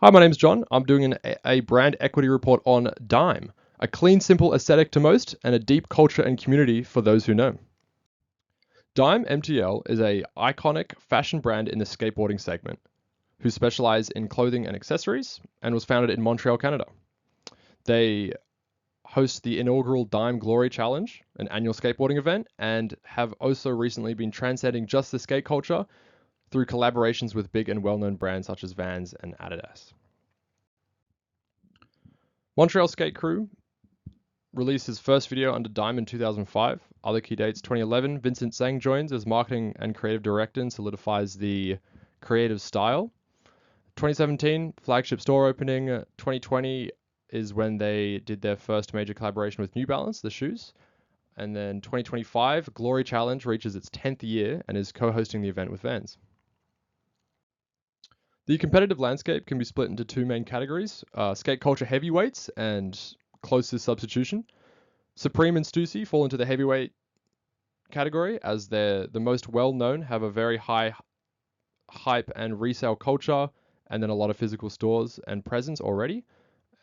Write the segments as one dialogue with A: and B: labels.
A: Hi, my name's John. I'm doing a brand equity report on Dime, a clean, simple aesthetic to most, and a deep culture and community for those who know. Dime MTL is a iconic fashion brand in the skateboarding segment, who specialize in clothing and accessories, and was founded in Montreal, Canada. They host the inaugural Dime Glory Challenge, an annual skateboarding event, and have also recently been transcending just the skate culture through collaborations with big and well-known brands such as Vans and Adidas. Montreal Skate Crew released his first video under Dime in 2005. Other key dates: 2011, Vincent Zhang joins as marketing and creative director and solidifies the creative style. 2017, flagship store opening. 2020 is when they did their first major collaboration with New Balance, the shoes. And then 2025, Glory Challenge reaches its 10th year and is co-hosting the event with Vans. The competitive landscape can be split into two main categories: skate culture heavyweights and closest substitution. Supreme and Stussy fall into the heavyweight category as they're the most well-known, have a very high hype and resale culture, and then a lot of physical stores and presence already.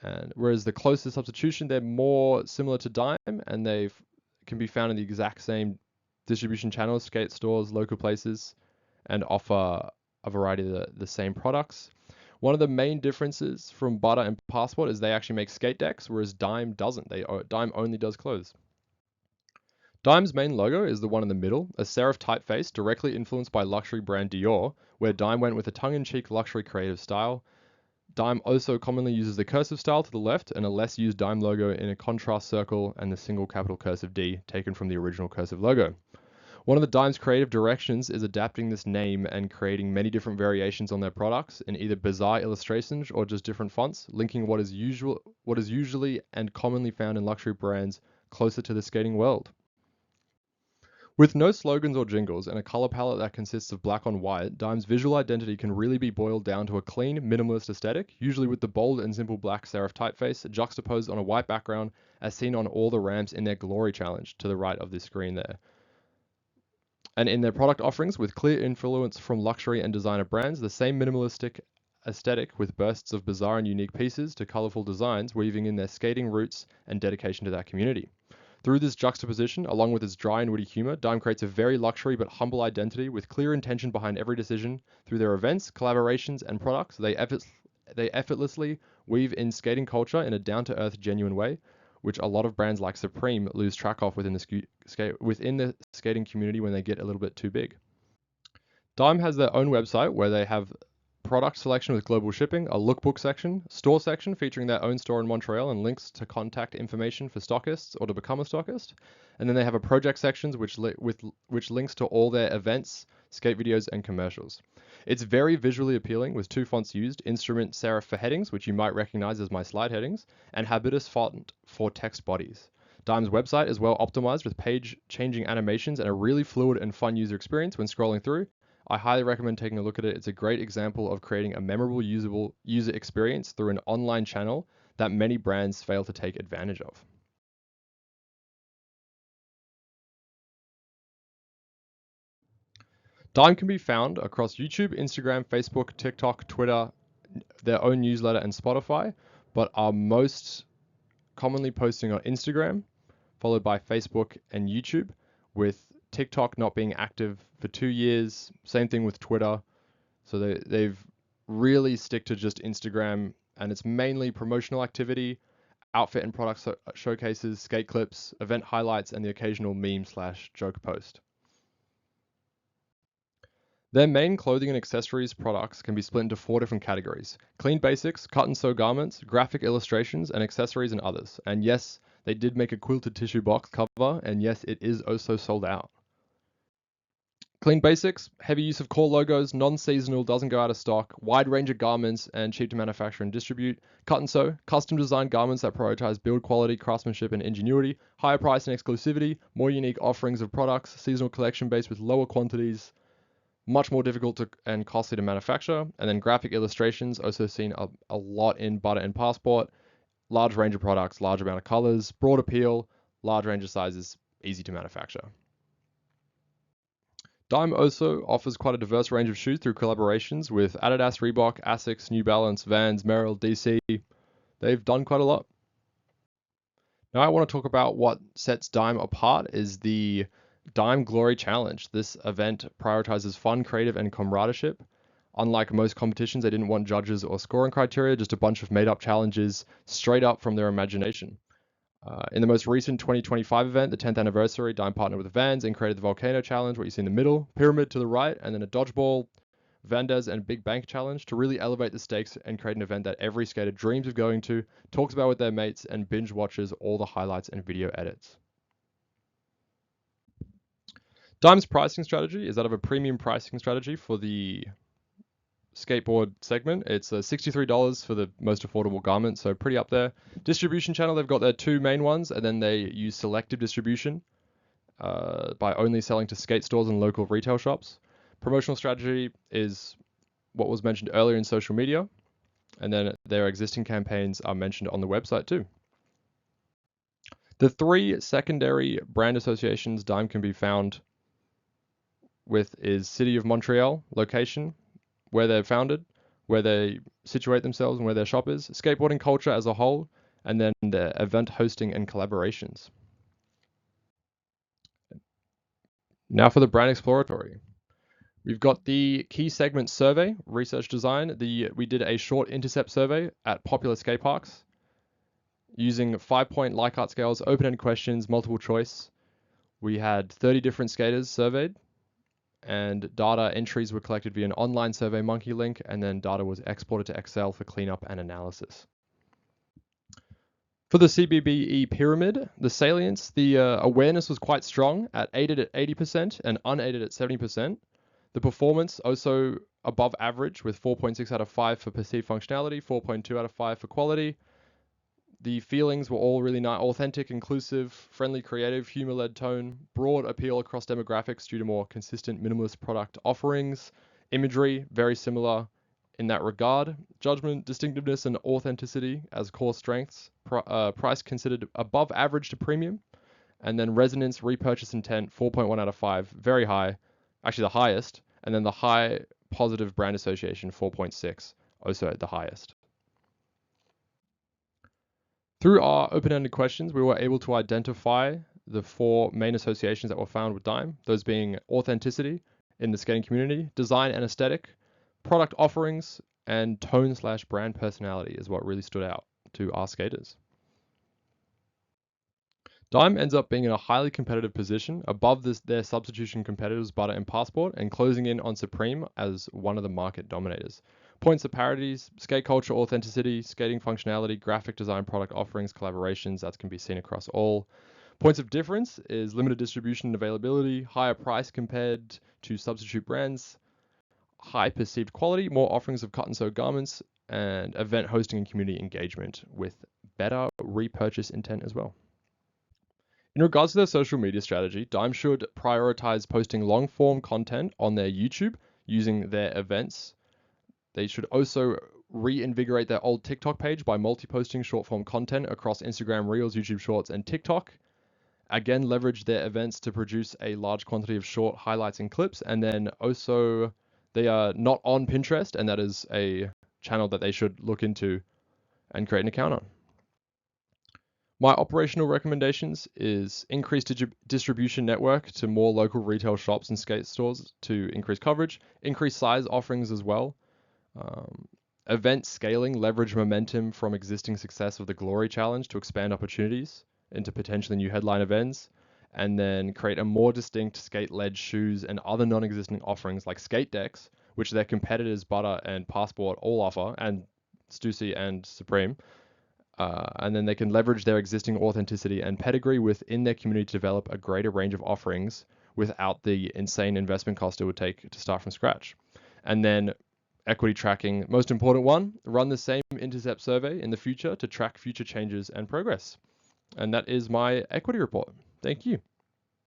A: And whereas the closest substitution, they're more similar to Dime, and they can be found in the exact same distribution channels, skate stores, local places, and offer a variety of the same products. One of the main differences from Butter and Passport is they actually make skate decks, whereas Dime doesn't. Dime only does clothes. Dime's main logo is the one in the middle, a serif typeface directly influenced by luxury brand Dior, where Dime went with a tongue-in-cheek luxury creative style. Dime also commonly uses the cursive style to the left and a less used Dime logo in a contrast circle and the single capital cursive D taken from the original cursive logo. One of the Dime's creative directions is adapting this name and creating many different variations on their products in either bizarre illustrations or just different fonts, linking what is usually and commonly found in luxury brands closer to the skating world. With no slogans or jingles and a color palette that consists of black on white, Dime's visual identity can really be boiled down to a clean, minimalist aesthetic, usually with the bold and simple black serif typeface juxtaposed on a white background as seen on all the ramps in their Glory Challenge to the right of this screen there. And in their product offerings, with clear influence from luxury and designer brands, the same minimalistic aesthetic with bursts of bizarre and unique pieces to colorful designs, weaving in their skating roots and dedication to that community. Through this juxtaposition, along with its dry and witty humor, Dime creates a very luxury but humble identity with clear intention behind every decision. Through their events, collaborations, and products, they effortlessly weave in skating culture in a down-to-earth, genuine way, which a lot of brands like Supreme lose track of within the skating community when they get a little bit too big. Dime has their own website where they have product selection with global shipping, a lookbook section, store section featuring their own store in Montreal and links to contact information for stockists or to become a stockist. And then they have a project sections which links to all their events, skate videos, and commercials. It's very visually appealing with two fonts used: Instrument Serif for headings, which you might recognize as my slide headings, and Habitus font for text bodies. Dime's website is well optimized with page-changing animations and a really fluid and fun user experience when scrolling through. I highly recommend taking a look at it. It's a great example of creating a memorable, usable user experience through an online channel that many brands fail to take advantage of. Dime can be found across YouTube, Instagram, Facebook, TikTok, Twitter, their own newsletter, and Spotify, but are most commonly posting on Instagram, followed by Facebook and YouTube, with TikTok not being active for 2 years. Same thing with Twitter. So they've really stick to just Instagram, and it's mainly promotional activity, outfit and product showcases, skate clips, event highlights, and the occasional meme/joke post. Their main clothing and accessories products can be split into 4 different categories: clean basics, cut and sew garments, graphic illustrations, and accessories, and others. And yes, they did make a quilted tissue box cover, and yes, it is also sold out. Clean basics, heavy use of core logos, non-seasonal, doesn't go out of stock, wide range of garments, and cheap to manufacture and distribute. Cut and sew, custom designed garments that prioritize build quality, craftsmanship, and ingenuity. Higher price and exclusivity, more unique offerings of products, seasonal collection based with lower quantities, much more difficult and costly to manufacture. And then graphic illustrations, also seen a lot in Butter and Passport. Large range of products, large amount of colors, broad appeal, large range of sizes, easy to manufacture. Dime also offers quite a diverse range of shoes through collaborations with Adidas, Reebok, Asics, New Balance, Vans, Merrell, DC. They've done quite a lot. Now I want to talk about what sets Dime apart is the Dime Glory Challenge. This event prioritizes fun, creative, and camaraderie. Unlike most competitions, they didn't want judges or scoring criteria, just a bunch of made-up challenges straight up from their imagination. In the most recent 2025 event, the 10th anniversary, Dime partnered with Vans and created the Volcano Challenge, what you see in the middle, Pyramid to the right, and then a Dodgeball, Vandes, and Big Bank Challenge to really elevate the stakes and create an event that every skater dreams of going to, talks about with their mates, and binge watches all the highlights and video edits. Dime's pricing strategy is that of a premium pricing strategy for the skateboard segment. It's $63 for the most affordable garment, so pretty up there. Distribution channel, they've got their two main ones, and then they use selective distribution by only selling to skate stores and local retail shops. Promotional strategy is what was mentioned earlier in social media, and then their existing campaigns are mentioned on the website too. The three secondary brand associations Dime can be found with is City of Montreal, location, where they're founded, where they situate themselves and where their shop is, skateboarding culture as a whole, and then their event hosting and collaborations. Now for the brand exploratory. We've got the key segment survey, research design. We did a short intercept survey at popular skate parks using 5-point Likert scales, open-ended questions, multiple choice. We had 30 different skaters surveyed, and data entries were collected via an online SurveyMonkey link, and then data was exported to Excel for cleanup and analysis. For the CBBE pyramid, the salience, the awareness was quite strong, aided at 80% and unaided at 70%. The performance also above average with 4.6 out of 5 for perceived functionality, 4.2 out of 5 for quality. The feelings were all really nice, authentic, inclusive, friendly, creative, humor-led tone, broad appeal across demographics due to more consistent minimalist product offerings. Imagery, very similar in that regard. Judgment, distinctiveness, and authenticity as core strengths. Price considered above average to premium. And then resonance, repurchase intent, 4.1 out of 5, very high, actually the highest. And then the high positive brand association, 4.6, also at the highest. Through our open-ended questions, we were able to identify the four main associations that were found with Dime, those being authenticity in the skating community, design and aesthetic, product offerings, and tone/brand personality is what really stood out to our skaters. Dime ends up being in a highly competitive position above their substitution competitors Butter and Passport, and closing in on Supreme as one of the market dominators. Points of parities, skate culture, authenticity, skating functionality, graphic design, product offerings, collaborations, that can be seen across all. Points of difference is limited distribution and availability, higher price compared to substitute brands, high perceived quality, more offerings of cut and sew garments, and event hosting and community engagement with better repurchase intent as well. In regards to their social media strategy, Dime should prioritize posting long-form content on their YouTube using their events. They should also reinvigorate their old TikTok page by multi-posting short-form content across Instagram Reels, YouTube Shorts, and TikTok. Again, leverage their events to produce a large quantity of short highlights and clips. And then also, they are not on Pinterest, and that is a channel that they should look into and create an account on. My operational recommendations is increase distribution network to more local retail shops and skate stores to increase coverage, increase size offerings as well. Event scaling, leverage momentum from existing success of the Glory Challenge to expand opportunities into potentially new headline events, and then create a more distinct skate-led shoes and other non-existing offerings like skate decks, which their competitors Butter and Passport all offer, and Stussy and Supreme. And then they can leverage their existing authenticity and pedigree within their community to develop a greater range of offerings without the insane investment cost it would take to start from scratch. And then equity tracking, most important one, run the same intercept survey in the future to track future changes and progress. And that is my equity report. Thank you.